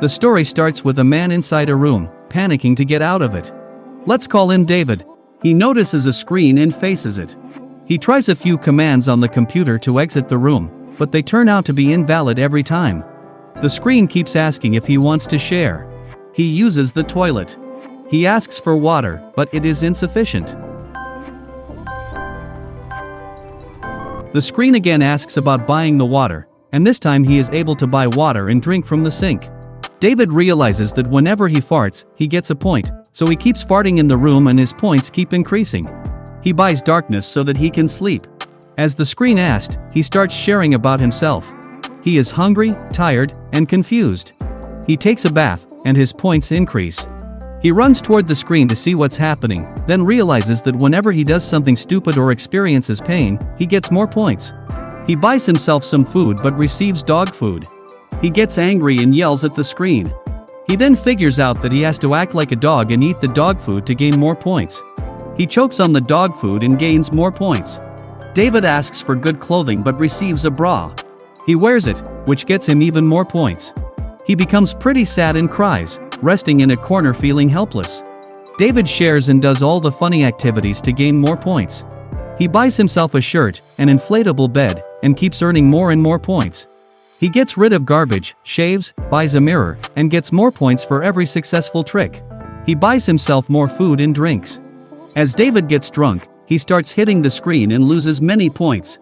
The story starts with a man inside a room, panicking to get out of it. Let's call him David. He notices a screen and faces it. He tries a few commands on the computer to exit the room, but they turn out to be invalid every time. The screen keeps asking if he wants to share. He uses the toilet. He asks for water, but it is insufficient. The screen again asks about buying the water, and this time he is able to buy water and drink from the sink. David realizes that whenever he farts, he gets a point, so he keeps farting in the room and his points keep increasing. He buys darkness so that he can sleep. As the screen asked, he starts sharing about himself. He is hungry, tired, and confused. He takes a bath, and his points increase. He runs toward the screen to see what's happening, then realizes that whenever he does something stupid or experiences pain, he gets more points. He buys himself some food but receives dog food. He gets angry and yells at the screen. He then figures out that he has to act like a dog and eat the dog food to gain more points. He chokes on the dog food and gains more points. David asks for good clothing but receives a bra. He wears it, which gets him even more points. He becomes pretty sad and cries, resting in a corner feeling helpless. David shares and does all the funny activities to gain more points. He buys himself a shirt, an inflatable bed, and keeps earning more and more points. He gets rid of garbage, shaves, buys a mirror, and gets more points for every successful trick. He buys himself more food and drinks. As David gets drunk, he starts hitting the screen and loses many points.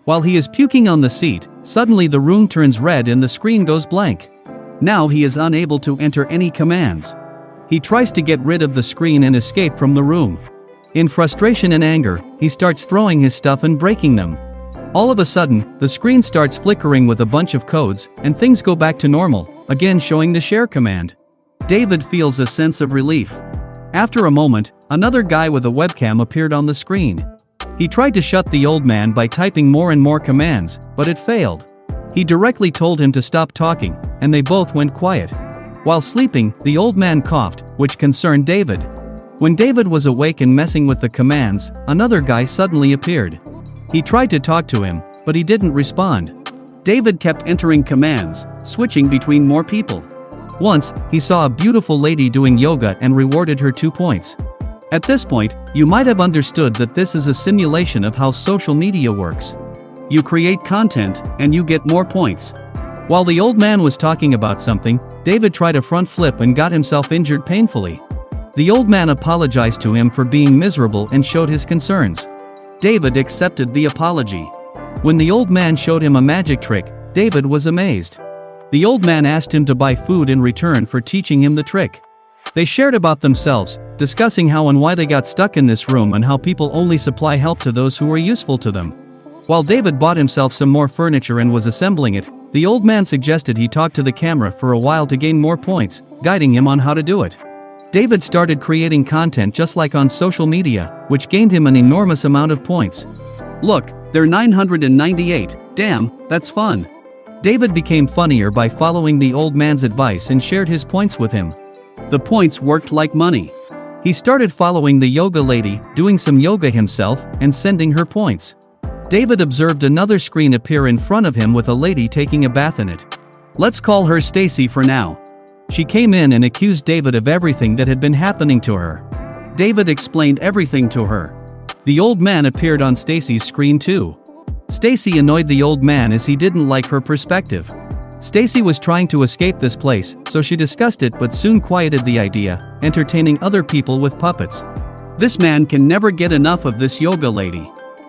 While he is puking on the seat, suddenly the room turns red and the screen goes blank. Now he is unable to enter any commands. He tries to get rid of the screen and escape from the room. In frustration and anger, he starts throwing his stuff and breaking them. All of a sudden, the screen starts flickering with a bunch of codes, and things go back to normal, again showing the share command. David feels a sense of relief. After a moment, another guy with a webcam appeared on the screen. He tried to shut the old man by typing more and more commands, but it failed. He directly told him to stop talking, and they both went quiet. While sleeping, the old man coughed, which concerned David. When David was awake and messing with the commands, another guy suddenly appeared. He tried to talk to him, but he didn't respond. David kept entering commands, switching between more people. Once, he saw a beautiful lady doing yoga and rewarded her 2 points. At this point, you might have understood that this is a simulation of how social media works. You create content, and you get more points. While the old man was talking about something, David tried a front flip and got himself injured painfully. The old man apologized to him for being miserable and showed his concerns. David accepted the apology. When the old man showed him a magic trick, David was amazed. The old man asked him to buy food in return for teaching him the trick. They shared about themselves, discussing how and why they got stuck in this room and how people only supply help to those who are useful to them. While David bought himself some more furniture and was assembling it, the old man suggested he talk to the camera for a while to gain more points, guiding him on how to do it. David started creating content just like on social media, which gained him an enormous amount of points. Look, they're 998, damn, that's fun. David became funnier by following the old man's advice and shared his points with him. The points worked like money. He started following the yoga lady, doing some yoga himself, and sending her points. David observed another screen appear in front of him with a lady taking a bath in it. Let's call her Stacy for now. She came in and accused David of everything that had been happening to her. David explained everything to her. The old man appeared on Stacy's screen too. Stacy annoyed the old man as he didn't like her perspective. Stacy was trying to escape this place, so she discussed it but soon quieted the idea, entertaining other people with puppets. This man can never get enough of this yoga lady.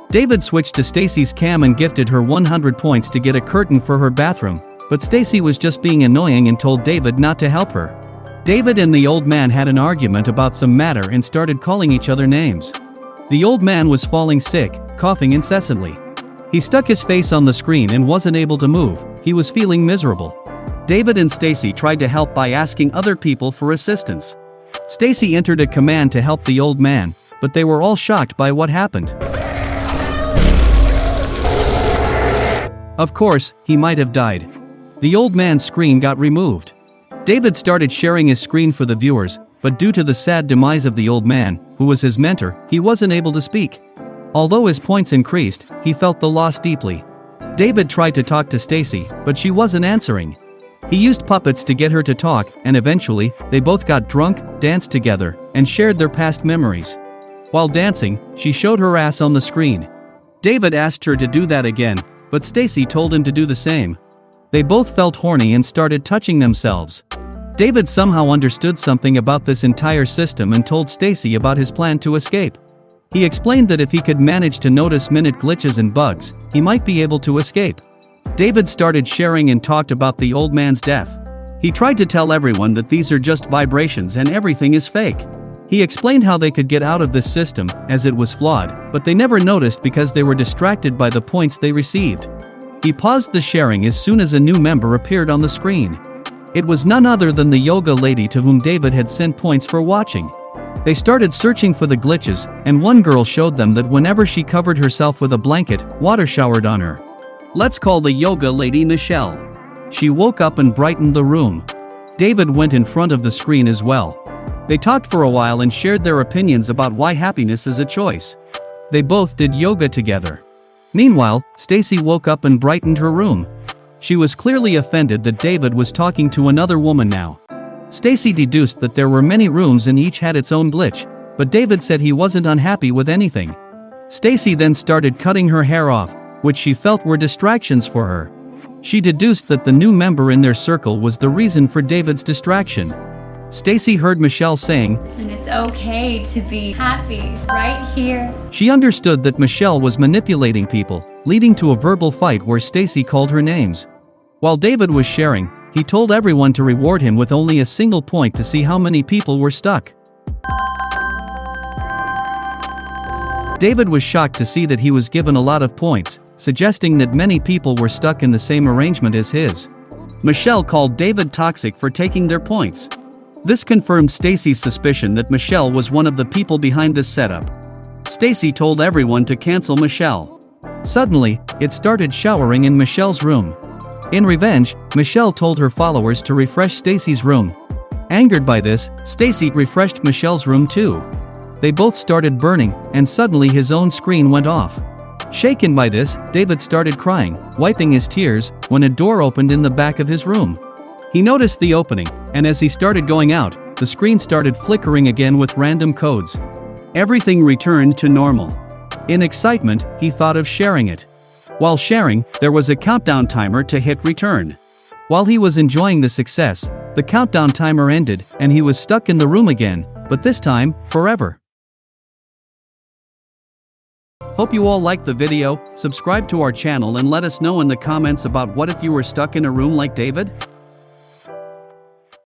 David switched to Stacy's cam and gifted her 100 points to get a curtain for her bathroom, but Stacy was just being annoying and told David not to help her. David and the old man had an argument about some matter and started calling each other names. The old man was falling sick, coughing incessantly. He stuck his face on the screen and wasn't able to move. He was feeling miserable. David and Stacy tried to help by asking other people for assistance. Stacy entered a command to help the old man, but they were all shocked by what happened. Of course, he might have died. The old man's screen got removed. David started sharing his screen for the viewers, but due to the sad demise of the old man, who was his mentor, he wasn't able to speak. Although his points increased, he felt the loss deeply. David tried to talk to Stacy, but she wasn't answering. He used puppets to get her to talk, and eventually, they both got drunk, danced together, and shared their past memories. While dancing, she showed her ass on the screen. David asked her to do that again, but Stacy told him to do the same. They both felt horny and started touching themselves. David somehow understood something about this entire system and told Stacy about his plan to escape. He explained that if he could manage to notice minute glitches and bugs, he might be able to escape. David started sharing and talked about the old man's death. He tried to tell everyone that these are just vibrations and everything is fake. He explained how they could get out of this system, as it was flawed, but they never noticed because they were distracted by the points they received. He paused the sharing as soon as a new member appeared on the screen. It was none other than the yoga lady to whom David had sent points for watching. They started searching for the glitches, and one girl showed them that whenever she covered herself with a blanket, water showered on her. Let's call the yoga lady Michelle. She woke up and brightened the room. David went in front of the screen as well. They talked for a while and shared their opinions about why happiness is a choice. They both did yoga together. Meanwhile, Stacy woke up and brightened her room. She was clearly offended that David was talking to another woman now. Stacy deduced that there were many rooms and each had its own glitch, but David said he wasn't unhappy with anything. Stacy then started cutting her hair off, which she felt were distractions for her. She deduced that the new member in their circle was the reason for David's distraction. Stacy heard Michelle saying, "And it's okay to be happy right here." She understood that Michelle was manipulating people, leading to a verbal fight where Stacy called her names. While David was sharing, he told everyone to reward him with only a single point to see how many people were stuck. David was shocked to see that he was given a lot of points, suggesting that many people were stuck in the same arrangement as his. Michelle called David toxic for taking their points. This confirmed Stacy's suspicion that Michelle was one of the people behind this setup. Stacy told everyone to cancel Michelle. Suddenly, it started showering in Michelle's room. In revenge, Michelle told her followers to refresh Stacy's room. Angered by this, Stacy refreshed Michelle's room too. They both started burning, and suddenly his own screen went off. Shaken by this, David started crying, wiping his tears, when a door opened in the back of his room. He noticed the opening, and as he started going out, the screen started flickering again with random codes. Everything returned to normal. In excitement, he thought of sharing it. While sharing, there was a countdown timer to hit return. While he was enjoying the success, the countdown timer ended, and he was stuck in the room again, but this time, forever. Hope you all liked the video. Subscribe to our channel and let us know in the comments about what if you were stuck in a room like David.